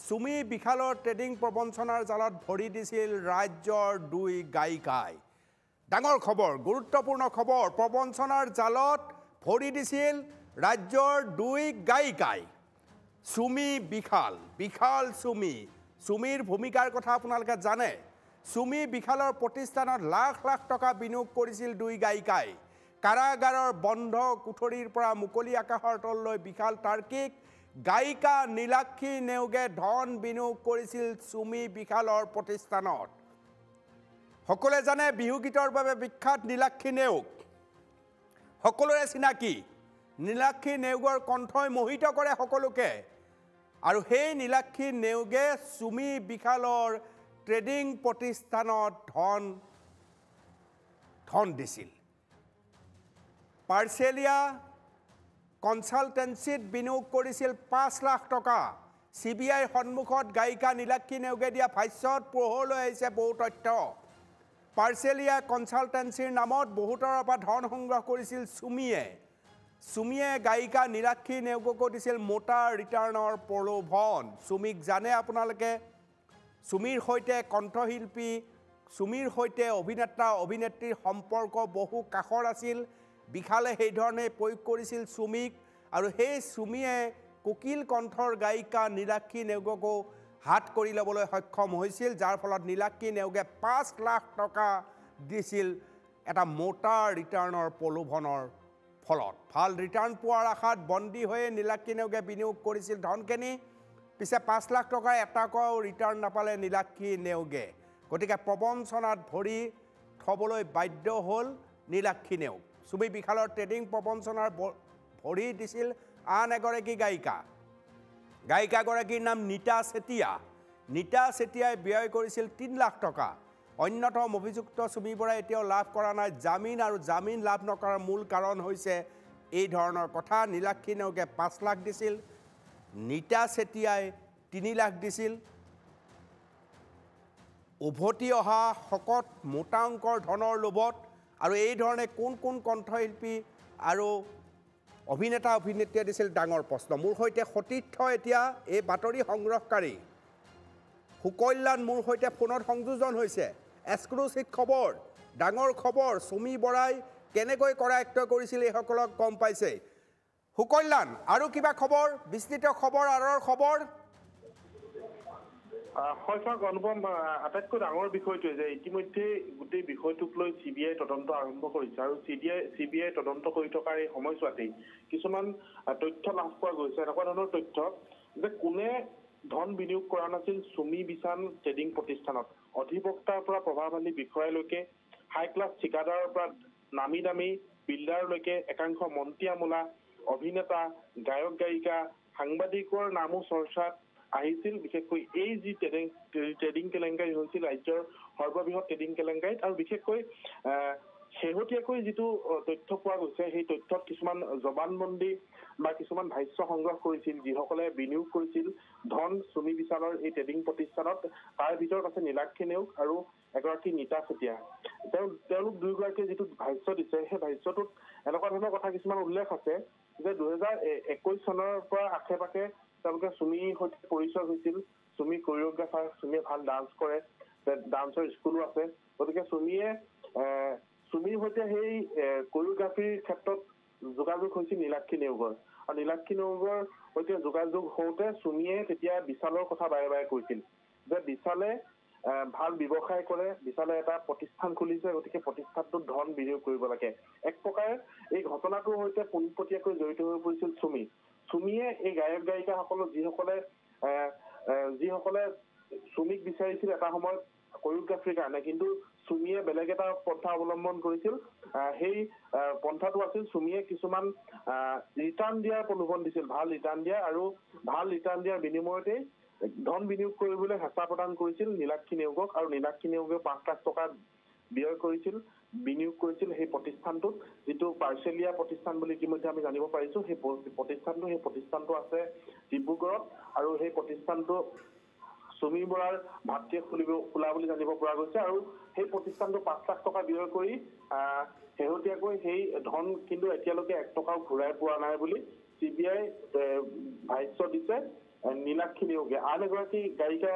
সুমি বিশালৰ ট্ৰেডিং প্ৰবঞ্চনাৰ জালত ভৰি দিছিল ৰাজ্যৰ দুই গায়িকাই ডাঙৰ খবৰ গুৰুত্বপূৰ্ণ খবৰ প্ৰবঞ্চনাৰ জালত ভৰি দিছিল ৰাজ্যৰ দুই গায়িকাই সুমি বিশাল সুমিৰ ভূমিকাৰ কথা আপোনালোকে জানে সুমি বিশালৰ প্ৰতিষ্ঠানত লাখ লাখ টকা বিনিয়োগ কৰিছিল দুই গায়িকাই কাৰাগাৰৰ বন্ধ কুঠৰীৰ পৰা মুকলি আকাশৰ তললৈ বিশাল তাৰ্কিক গায়িকা নীলাক্ষী নেওগে ধন বিনিয়োগ কৰিছিল সুমি বিশালৰ প্ৰতিষ্ঠানত সকলোৱে জানে বিহু গীতৰ বাবে বিখ্যাত নীলাক্ষী নেওগ সকলোৰে চিনাকি নীলাক্ষী নেওগৰ কণ্ঠই মোহিত কৰে সকলোকে আৰু সেই নীলাক্ষী নেওগে সুমি বিশালৰ ট্ৰেডিং প্ৰতিষ্ঠানত ধন দিছিল পাৰ্চেলিয়া কনসালটেন্সিত বিনিয়োগ কৰিছিল 5 লাখ টকা সিবিআইৰ সন্মুখত গায়িকা নীলাক্ষী নেওগে দিয়া ভাষ্যত পোহৰলৈ আহিছে বহু তথ্য পাৰ্চেলিয়া কনসালটেন্সিৰ নামত বহুতৰ পৰা ধন সংগ্ৰহ কৰিছিল সুমিয়ে গায়িকা নীলাক্ষী নেওগকো দিছিল মোটা ৰিটাৰ্ণৰ প্ৰলোভন সুমিক জানে আপোনালোকে সুমিৰ সৈতে কণ্ঠশিল্পী সুমিৰ সৈতে অভিনেতা অভিনেত্ৰীৰ সম্পৰ্ক বহু কাষৰ আছিল বিশালে সেই ধৰণে প্ৰয়োগ কৰিছিল সুমিক আৰু সেই সুমিয়ে কোকিল কণ্ঠৰ গায়িকা নীলাক্ষী নেওগকো হাত কৰি ল'বলৈ সক্ষম হৈছিল যাৰ ফলত নীলাক্ষী নেওগে 5 লাখ টকা দিছিল এটা মোটা ৰিটাৰ্ণৰ প্ৰলোভনৰ ফলত ভাল ৰিটাৰ্ণ পোৱাৰ আশাত বন্দী হৈ নীলাক্ষী নেওগে বিনিয়োগ কৰিছিল ধনখিনি পিছে 5 লাখ টকাৰ এটাকো ৰিটাৰ্ণ নাপালে নীলাক্ষী নেওগে গতিকে প্ৰবঞ্চনাত ভৰি থবলৈ বাধ্য হ'ল নীলাক্ষী নেওগ সুমি বিশালৰ ট্ৰেডিং প্ৰবঞ্চনাৰ ভৰি দিছিল আন এগৰাকী গায়িকাগৰাকীৰ নাম নীতা চেতিয়াই ব্যয় কৰিছিল 3 লাখ টকা অন্যতম অভিযুক্ত সুমি বৰাই এতিয়াও লাভ কৰা নাই জামিন আৰু জামিন লাভ নকৰাৰ মূল কাৰণ হৈছে এই ধৰণৰ কথা নীলাক্ষী নেওগে 5 লাখ দিছিল নীতা চেতিয়াই 3 লাখ দিছিল উভতি অহা শকত মোটা অংকৰ ধনৰ লোভত আৰু এই ধৰণে কোন কণ্ঠশিল্পী আৰু অভিনেতা অভিনেত্ৰীয়ে দিছিল ডাঙৰ প্ৰশ্ন মোৰ সৈতে সতীৰ্থ এতিয়া এই বাতৰি সংগ্ৰহকাৰী সুকল্যাণ মোৰ সৈতে ফোনত সংযোজন হৈছে এক্সক্লুসিভ খবৰ ডাঙৰ খবৰ সুমি বৰাই কেনেকৈ কৰায়ত্ব কৰিছিল এইসকলক গম পাইছে সুকল্যাণ আৰু কিবা খবৰ বিস্তৃত খবৰ আৰৰ খবৰ হয়ছক অনুপম আটাইতকৈ ডাঙৰ বিষয়টো যে ইতিমধ্যে গোটেই বিষয়টোক লৈ সিবিআই তদন্ত আৰম্ভ কৰিছে আৰু সিবিআই তদন্ত কৰি থকাৰ এই সময়ছোৱাতেই কিছুমান তথ্য লাভ পোৱা গৈছে এনেকুৱা ধৰণৰ তথ্য যে কোনে ধন বিনিয়োগ কৰা নাছিল সুমি বিশাল ট্ৰেডিং প্ৰতিষ্ঠানত অধিবক্তাৰ পৰা প্ৰভাৱশালী বিষয়ালৈকে হাই ক্লাছ ঠিকাদাৰৰ পৰা নামি দামী বিল্ডাৰলৈকে একাংশ মন্ত্ৰী আমোলা অভিনেতা গায়ক গায়িকা সাংবাদিকৰ নামো চৰ্চাত আহিছিল বিশেষকৈ এই যি ট্ৰেডিং কেলেংকাৰী হৈছিল ৰাজ্যৰ সৰ্ববৃহৎ ট্ৰেডিং কেলেংকাৰীত আৰু বিশেষকৈ শেহতীয়াকৈ যিটো তথ্য পোৱা গৈছে সেই তথ্যত কিছুমান জবানবন্দী বা কিছুমান ভাষ্য সংগ্ৰহ কৰিছিল যিসকলে বিনিয়োগ কৰিছিল ধন সুমি বিশালৰ এই ট্ৰেডিং প্ৰতিষ্ঠানত তাৰ ভিতৰত আছে নীলাক্ষী নেওগ আৰু এগৰাকী নীতা চেতিয়া তেওঁলোক দুয়োগৰাকীয়ে যিটো ভাষ্য দিছে সেই ভাষ্যটোত এনেকুৱা ধৰণৰ কথা কিছুমান উল্লেখ আছে যে 2021 চনৰ পৰা আশে পাশে তেওঁলোকে সুমিৰ সৈতে পৰিচয় হৈছিল সুমি কোৰিঅগ্ৰাফাৰ সুমিয়ে ভাল ডান্স কৰে ডান্সৰ স্কুলো আছে গতিকে সুমিৰ সৈতে সেই কোৰিঅগ্ৰাফিৰ ক্ষেত্ৰত যোগাযোগ হৈছিল নীলাক্ষী নেওগৰ আৰু নীলাক্ষী নেওগৰ সৈতে যোগাযোগ হওঁতে সুমিয়ে তেতিয়া বিশালৰ কথা বাৰে বাৰে কৈছিল যে বিশালে ভাল ব্যৱসায় কৰে বিশালে এটা প্ৰতিষ্ঠান খুলিছে গতিকে প্ৰতিষ্ঠানটোত ধন বিনিয়োগ কৰিব লাগে এক প্ৰকাৰে এই ঘটনাটোৰ সৈতে পোনপটীয়াকৈ জড়িত হৈ পৰিছিল সুমিয়ে এই গায়ক গায়িকাসকলক যিসকলে সুমিক বিচাৰিছিল এটা সময়ত কোৰিঅগ্ৰাফিৰ কাৰণে কিন্তু সুমিয়ে বেলেগ এটা পন্থা অৱলম্বন কৰিছিল সেই পন্থাটো আছিল সুমিয়ে কিছুমান ৰিটাৰ্ণ দিয়াৰ প্ৰলোভন দিছিল ভাল ৰিটাৰ্ণ দিয়া আৰু ভাল ৰিটাৰ্ণ দিয়াৰ বিনিময়তে ধন বিনিয়োগ কৰিবলৈ হেঁচা প্ৰদান কৰিছিল নীলাক্ষী নেওগক আৰু নীলাক্ষী নেওগে 5 লাখ টকা ব্যয় কৰিছিল বিনিয়োগ কৰিছিল সেই প্ৰতিষ্ঠানটোত যিটো পাৰ্চেলিয়া প্ৰতিষ্ঠান বুলি ইতিমধ্যে আমি জানিব পাৰিছো সেই প্ৰতিষ্ঠানটো আছে ডিব্ৰুগড়ত আৰু সেই প্ৰতিষ্ঠানটো সুমি বৰাৰ ভাতৃয়ে খোলা বুলি জানিব পৰা গৈছে আৰু সেই প্ৰতিষ্ঠানটো 5 লাখ টকা ব্যয় কৰি শেহতীয়াকৈ সেই ধন কিন্তু এতিয়ালৈকে 1 টকাও ঘূৰাই পোৱা নাই বুলি সিবিআই ভাষ্য দিছে নীলাক্ষী নেওগে। আন এগৰাকী গায়িকা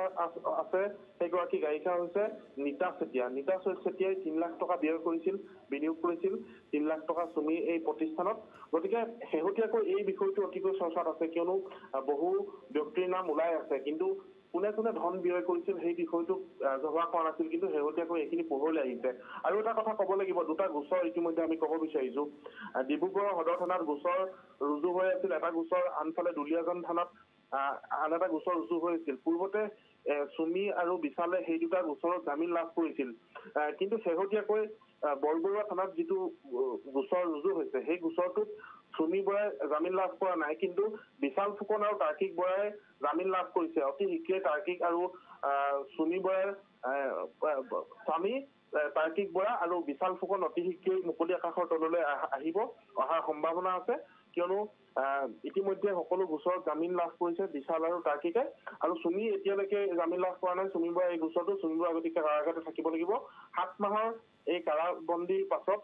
আছে, সেইগৰাকী গায়িকা হৈছে নীতা চেতিয়া। নীতা চেতিয়াই 3 লাখ টকা ব্যয় কৰিছিল, বিনিয়োগ কৰিছিল 3 লাখ টকা চুমি এই প্ৰতিষ্ঠানত। গতিকে শেহতীয়াকৈ এই বিষয়টো অতিকৈ চৰ্চাত আছে, কিয়নো বহু ব্যক্তিৰ নাম ওলাই আছে, কিন্তু কোনে কোনে ধন ব্যয় কৰিছিল সেই বিষয়টো জমা কৰা নাছিল, কিন্তু শেহতীয়াকৈ এইখিনি পোহৰলৈ আহিছে। আৰু এটা কথা ক'ব লাগিব, দুটা গোচৰ ইতিমধ্যে আমি ক'ব বিচাৰিছো। ডিব্ৰুগড়ৰ সদৰ থানাত গোচৰ ৰুজু হৈ আছিল, এটা গোচৰ আনফালে দুলীয়াজান থানাত আন এটা গোচৰ ৰুজু হৈছিল। পূৰ্বতে চুমি আৰু বিশালে সেই দুটা গোচৰত জামিন লাভ কৰিছিল, কিন্তু শেহতীয়াকৈ বৰবৰুৱা থানাত যিটো গোচৰ ৰুজু হৈছে সেই গোচৰটোত চুমি বৰাই জামিন লাভ কৰা নাই, কিন্তু বিশাল ফুকন আৰু তাৰ্কিক বৰাই জামিন লাভ কৰিছে। অতি শীঘ্ৰে তাৰ্কিক আৰু চুমি বৰাৰ স্বামী তাৰ্কিক বৰা আৰু বিশাল ফুকন অতি শীঘ্ৰেই মুকলি আকাশৰ তললৈ অহাৰ সম্ভাৱনা আছে, কিয়নো ইতিমধ্যে সকলো গোচৰত জামিন লাভ কৰিছে বিশাল আৰু তাৰ্কিকে। আৰু চুমি এতিয়ালৈকে জামিন লাভ কৰা নাই। চুমি বৰাই এই গোচৰটো চুমি বৰা গতিকে কাৰাগাৰতে থাকিব লাগিব। 7 মাহৰ এই কাৰাবন্দীৰ পাছত,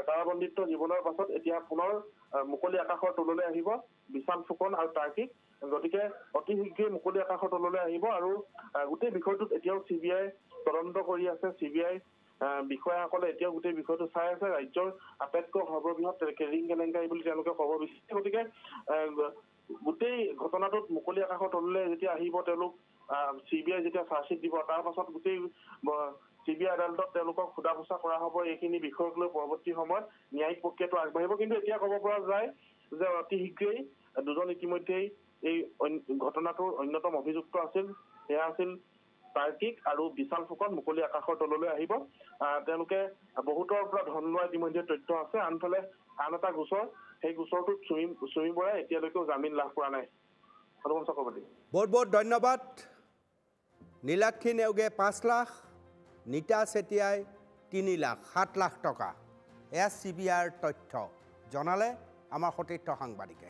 কাৰাবন্দীত্ব জীৱনৰ পাছত এতিয়া পুনৰ মুকলি আকাশৰ তললৈ আহিব বিশাল ফুকন আৰু তাৰ্কিক। গতিকে অতি শীঘ্ৰেই মুকলি আকাশৰ তললৈ আহিব। আৰু গোটেই বিষয়টোত এতিয়াও CBI তদন্ত কৰি আছে। CBI বিষয়াসকলে এতিয়াও গোটেই বিষয়টো চাই আছে। ৰাজ্যৰ আটাইতকৈ সৰ্ববৃহৎ কেৰিং কেলেংকাৰী বুলি তেওঁলোকে ক'ব বিচাৰিছে। গতিকে গোটেই ঘটনাটোত মুকলি আকাশৰ তললৈ যেতিয়া আহিব তেওঁলোক, CBI যেতিয়া চাৰ্জশ্বিট দিব, তাৰ পাছত গোটেই CBI আদালতত তেওঁলোকক সোধা পোছা কৰা হ'ব। এইখিনি বিষয়ক লৈ পৰৱৰ্তী সময়ত ন্যায়িক প্ৰক্ৰিয়াটো আগবাঢ়িব। কিন্তু এতিয়া ক'ব পৰা যায় যে অতি শীঘ্ৰেই দুজন ইতিমধ্যেই এই ঘটনাটোৰ অন্যতম অভিযুক্ত আছিল, সেয়া আছিল তাৰ্কিক আৰু বিশাল ফুকন মুকলি আকাশৰ তললৈ আহিব। তেওঁলোকে বহুতৰ পৰা ধন লোৱা ইতিমধ্যে তথ্য আছে। আনফালে আন এটা গোচৰ, সেই গোচৰটোত চুমি বৰাই এতিয়ালৈকেও জামিন লাভ কৰা নাই। বহুত বহুত ধন্যবাদ। নীলাক্ষী নেওগে 5 লাখ, নীতা চেতিয়াই 3 লাখ, 7 লাখ টকা। এয়া CBIৰ তথ্য জনালে আমাৰ সতীৰ্থ সাংবাদিকে।